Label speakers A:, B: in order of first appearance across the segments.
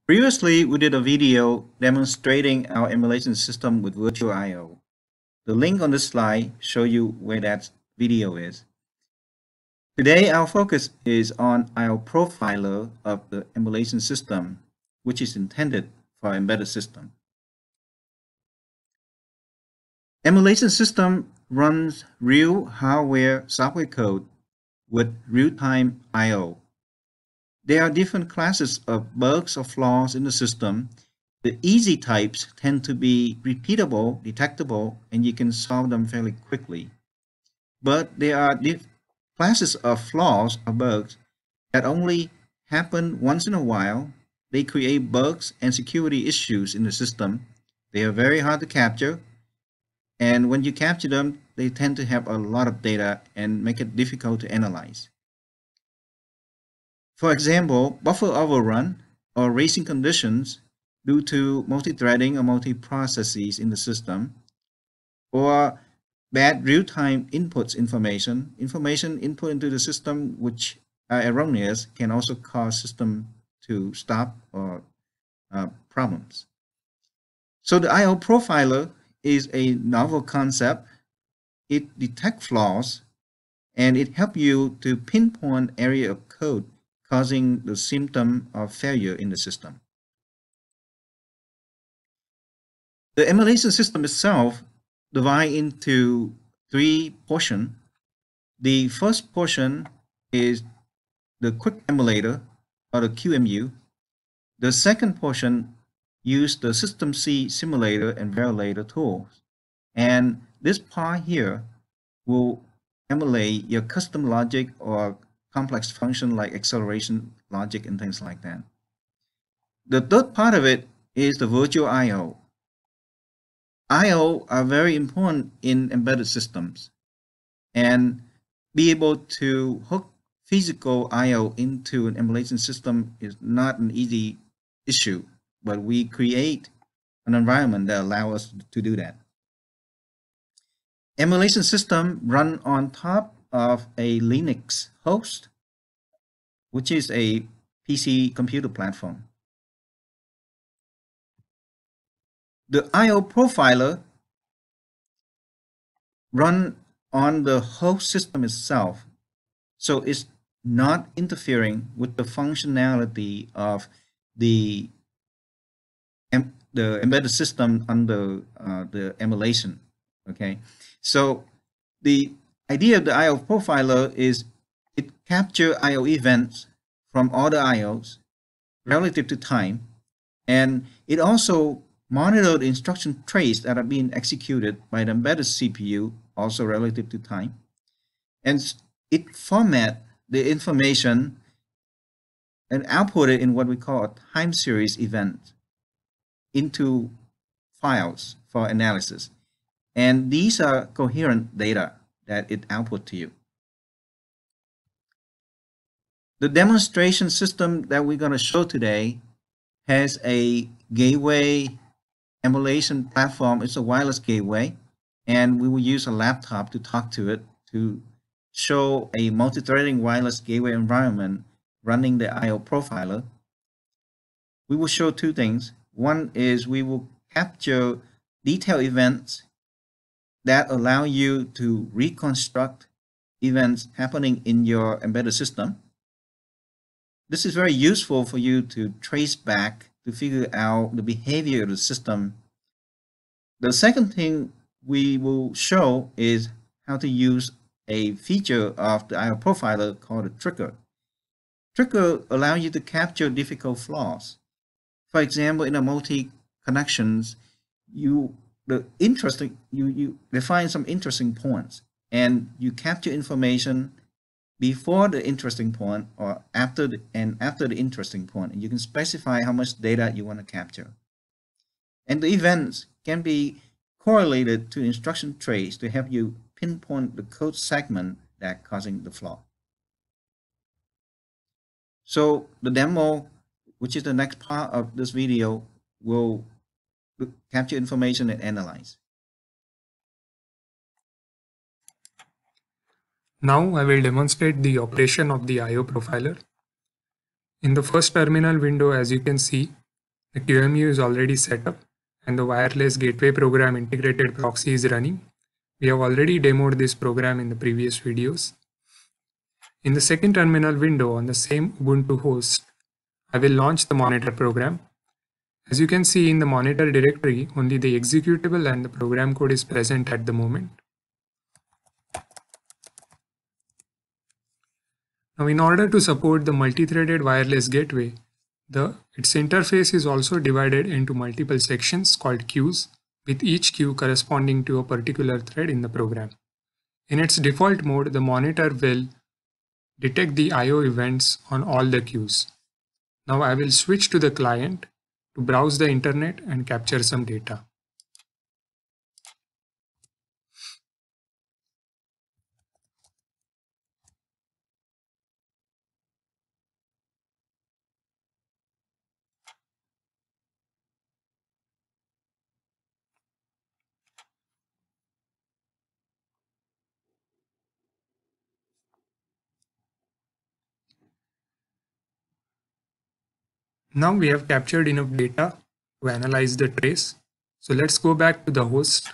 A: Previously, we did a video demonstrating our emulation system with virtual I/O. The link on this slide shows you where that video is. Today, our focus is on I/O profiler of the emulation system, which is intended for embedded system. Emulation system runs real hardware software code with real-time I/O. There are different classes of bugs or flaws in the system. The easy types tend to be repeatable, detectable, and you can solve them fairly quickly. But there are classes of flaws or bugs that only happen once in a while. They create bugs and security issues in the system. They are very hard to capture, and when you capture them, they tend to have a lot of data and make it difficult to analyze. For example, buffer overrun or racing conditions due to multi-threading or multi-processes in the system, or bad real-time inputs information input into the system which are erroneous can also cause system to stop or problems. So the I/O profiler is a novel concept. It detects flaws and it helps you to pinpoint area of code causing the symptom of failure in the system. The emulation system itself divides into three portions. The first portion is the quick emulator, or the QEMU. The second portion uses the System C simulator and validator tools. And this part here will emulate your custom logic or complex function like acceleration logic and things like that. The third part of it is the virtual I/O. I/O are very important in embedded systems, and be able to hook physical I/O into an emulation system is not an easy issue, but we create an environment that allows us to do that. Emulation system run on top of a Linux host, which is a PC computer platform. The I/O profiler run on the host system itself, so it's not interfering with the functionality of the embedded system under the emulation. Okay, so the idea of the I/O profiler is it captures I/O events from all the I/Os relative to time, and it also monitors the instruction trace that are being executed by the embedded CPU, also relative to time, and it formats the information and output it in what we call a time series event into files for analysis. And these are coherent data that it outputs to you. The demonstration system that we're going to show today has a gateway emulation platform. It's a wireless gateway, and we will use a laptop to talk to it to show a multi-threading wireless gateway environment running the I/O profiler. We will show two things. One is we will capture detailed events that allow you to reconstruct events happening in your embedded system. This is very useful for you to trace back to figure out the behavior of the system. The second thing we will show is how to use a feature of the I/O profiler called a trigger. Trigger allows you to capture difficult flaws. For example, in a multi-connections, you define some interesting points, and you capture information before the interesting point or after the interesting point, and you can specify how much data you want to capture. And the events can be correlated to instruction trace to help you pinpoint the code segment that's causing the flaw. So the demo, which is the next part of this video, will capture information and analyze.
B: Now I will demonstrate the operation of the I/O profiler. In the first terminal window, as you can see, The QEMU is already set up and the wireless gateway program integrated proxy is running. We have already demoed this program in the previous videos. In the second terminal window on the same Ubuntu host, I will launch the monitor program. As you can see in the monitor directory, only the executable and the program code is present at the moment. Now, in order to support the multi-threaded wireless gateway, its interface is also divided into multiple sections called queues, with each queue corresponding to a particular thread in the program. In its default mode, the monitor will detect the I/O events on all the queues. Now I will switch to the client to browse the internet and capture some data. Now we have captured enough data to analyze the trace. So let's go back to the host.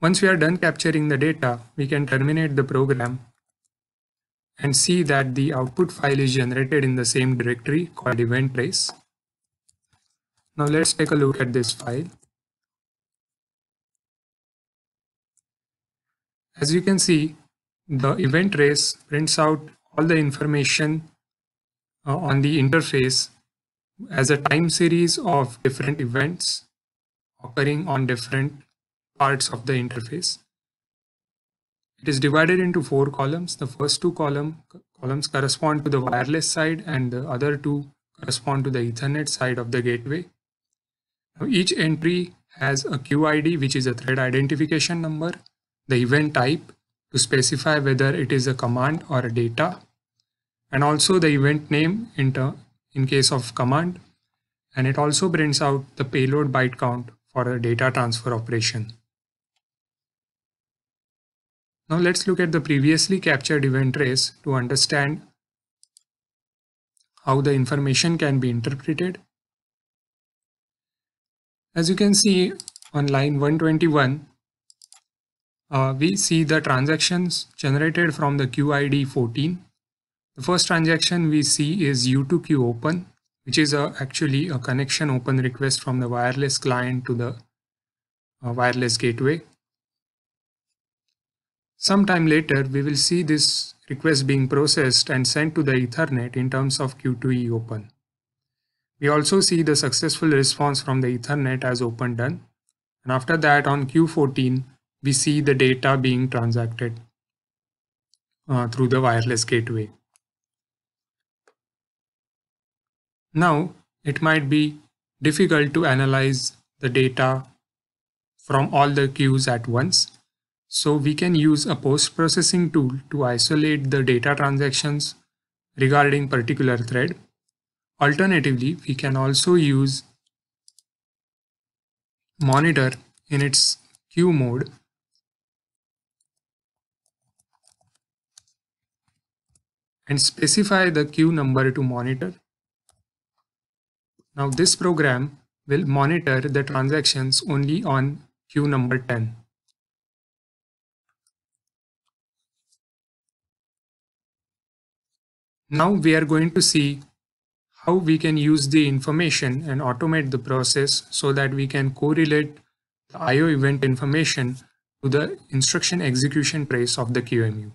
B: Once we are done capturing the data, we can terminate the program and see that the output file is generated in the same directory called event trace. Now let's take a look at this file. As you can see, the event trace prints out all the information on the interface as a time series of different events occurring on different parts of the interface. It is divided into 4 columns. The first 2 columns correspond to the wireless side and the other 2 correspond to the Ethernet side of the gateway. Now, each entry has a QID, which is a thread identification number, the event type to specify whether it is a command or a data, and also the event name in case of command, and it also prints out the payload byte count for a data transfer operation. Now let's look at the previously captured event trace to understand how the information can be interpreted. As you can see on line 121, we see the transactions generated from the QID 14. The first transaction we see is U2Q open, which is actually a connection open request from the wireless client to the wireless gateway. Sometime later, we will see this request being processed and sent to the Ethernet in terms of Q2E open. We also see the successful response from the Ethernet as open done. And after that, on Q14, we see the data being transacted through the wireless gateway. Now, it might be difficult to analyze the data from all the queues at once. So we can use a post-processing tool to isolate the data transactions regarding particular thread. Alternatively, we can also use monitor in its queue mode and specify the queue number to monitor. Now this program will monitor the transactions only on queue number 10. Now we are going to see how we can use the information and automate the process so that we can correlate the I/O event information to the instruction execution trace of the QEMU.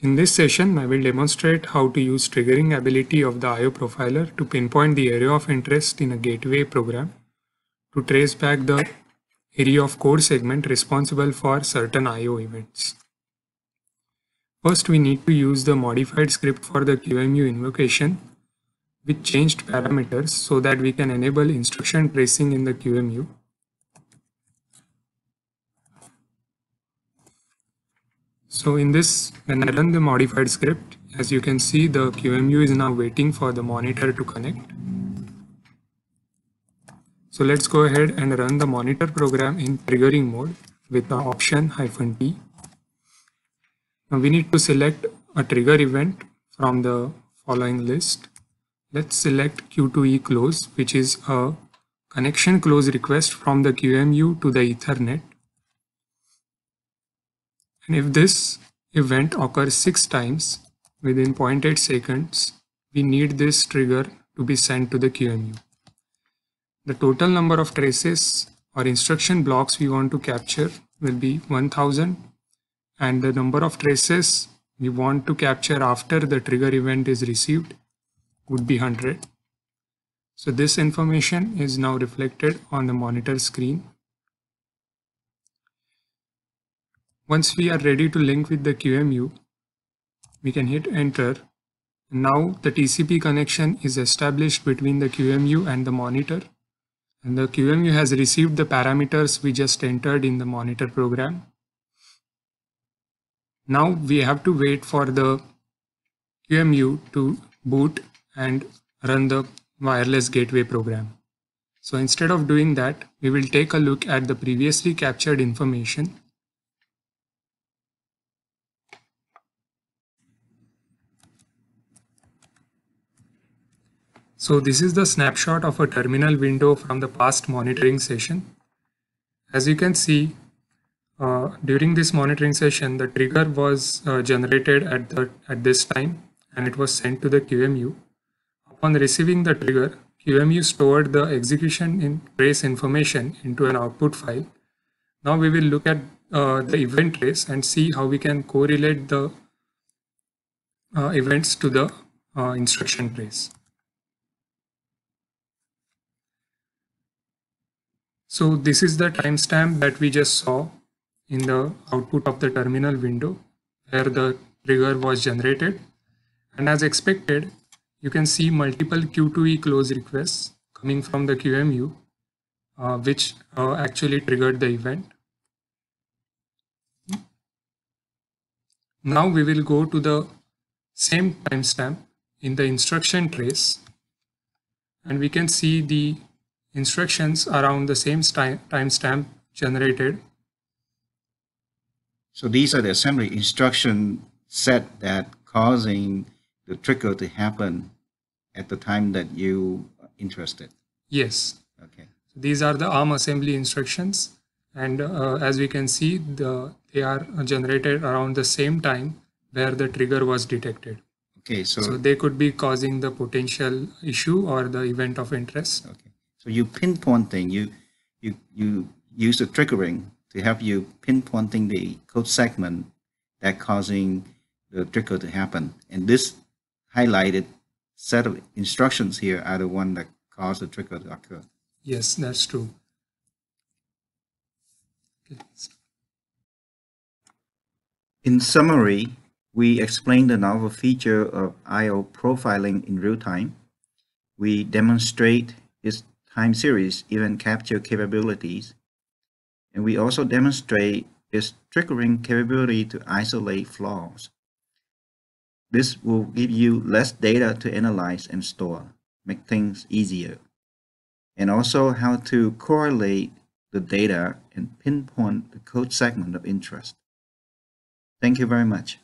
B: In this session, I will demonstrate how to use triggering ability of the I/O profiler to pinpoint the area of interest in a gateway program to trace back the area of code segment responsible for certain I/O events. First, we need to use the modified script for the QEMU invocation with changed parameters so that we can enable instruction tracing in the QEMU. So in this, when I run the modified script, as you can see, the QEMU is now waiting for the monitor to connect. So let's go ahead and run the monitor program in triggering mode with the option -t. Now we need to select a trigger event from the following list. Let's select Q2E close, which is a connection close request from the QEMU to the Ethernet. And if this event occurs 6 times within 0.8 seconds, we need this trigger to be sent to the QEMU. The total number of traces or instruction blocks we want to capture will be 1000, and the number of traces we want to capture after the trigger event is received would be 100. So this information is now reflected on the monitor screen. Once we are ready to link with the QEMU, we can hit enter. Now the TCP connection is established between the QEMU and the monitor, and the QEMU has received the parameters we just entered in the monitor program. Now we have to wait for the QEMU to boot and run the wireless gateway program. So instead of doing that, we will take a look at the previously captured information. So this is the snapshot of a terminal window from the past monitoring session. As you can see, during this monitoring session, the trigger was generated at this time, and it was sent to the QEMU. Upon receiving the trigger, QEMU stored the execution in trace information into an output file. Now we will look at the event trace and see how we can correlate the events to the instruction trace. So this is the timestamp that we just saw in the output of the terminal window where the trigger was generated. And as expected, you can see multiple Q2E close requests coming from the QEMU, which actually triggered the event. Now we will go to the same timestamp in the instruction trace, and we can see the instructions around the same timestamp generated.
A: So these are the assembly instruction set that causing the trigger to happen at the time that you are interested.
B: Yes.
A: Okay.
B: So these are the ARM assembly instructions, and as we can see, they are generated around the same time where the trigger was detected.
A: Okay.
B: So they could be causing the potential issue or the event of interest.
A: Okay. So you pinpointing, you use the triggering to help you pinpointing the code segment that causing the trigger to happen. And this highlighted set of instructions here are the one that cause the trigger to occur.
B: Yes, that's true. Okay.
A: In summary, we explained the novel feature of I/O profiling in real time. We demonstrate its time series event capture capabilities, and we also demonstrate its triggering capability to isolate flaws. This will give you less data to analyze and store, make things easier, and also how to correlate the data and pinpoint the code segment of interest. Thank you very much.